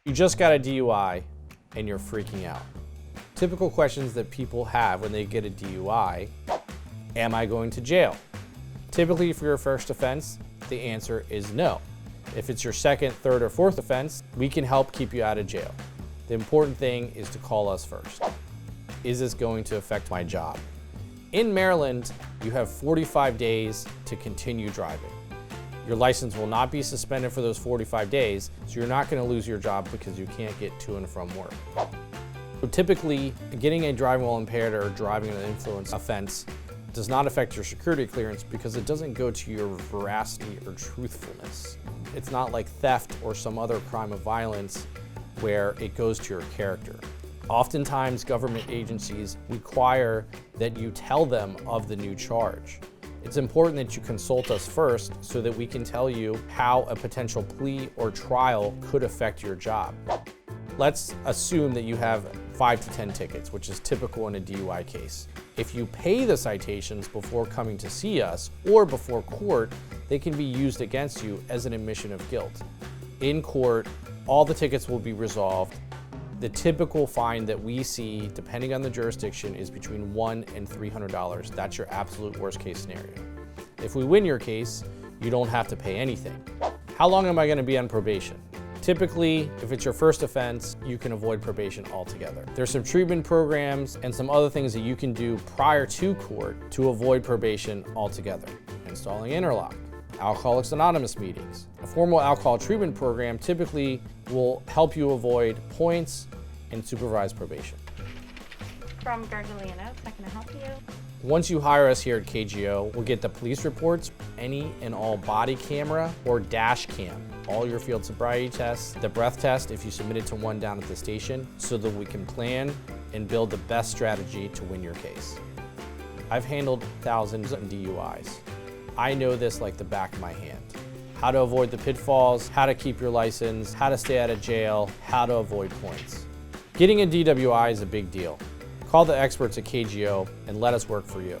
You just got a DUI and you're freaking out. Typical questions that people have when they get a DUI: am I going to jail? Typically, for your first offense, the answer is no. If it's your second, third, or fourth offense, we can help keep you out of jail. The important thing is to call us first. Is this going to affect my job? In Maryland, you have 45 days to continue driving. Your license will not be suspended for those 45 days, so you're not going to lose your job because you can't get to and from work. So typically, getting a driving while impaired or driving under the influence offense does not affect your security clearance because it doesn't go to your veracity or truthfulness. It's not like theft or some other crime of violence where it goes to your character. Oftentimes, government agencies require that you tell them of the new charge. It's important that you consult us first so that we can tell you how a potential plea or trial could affect your job. Let's assume that you have 5 to 10 tickets, which is typical in a DUI case. If you pay the citations before coming to see us or before court, they can be used against you as an admission of guilt. In court, all the tickets will be resolved. The typical fine that we see, depending on the jurisdiction, is between $100 and $300. That's your absolute worst case scenario. If we win your case, you don't have to pay anything. How long am I going to be on probation? Typically, if it's your first offense, you can avoid probation altogether. There's some treatment programs and some other things that you can do prior to court to avoid probation altogether. Installing interlock, Alcoholics Anonymous meetings. A formal alcohol treatment program typically will help you avoid points and supervised probation. From Gargaliano, how can I help you? Once you hire us here at KGO, we'll get the police reports, any and all body camera or dash cam, all your field sobriety tests, the breath test if you submit it to one down at the station, so that we can plan and build the best strategy to win your case. I've handled thousands of DUIs. I know this like the back of my hand. How to avoid the pitfalls, how to keep your license, how to stay out of jail, how to avoid points. Getting a DWI is a big deal. Call the experts at KGO and let us work for you.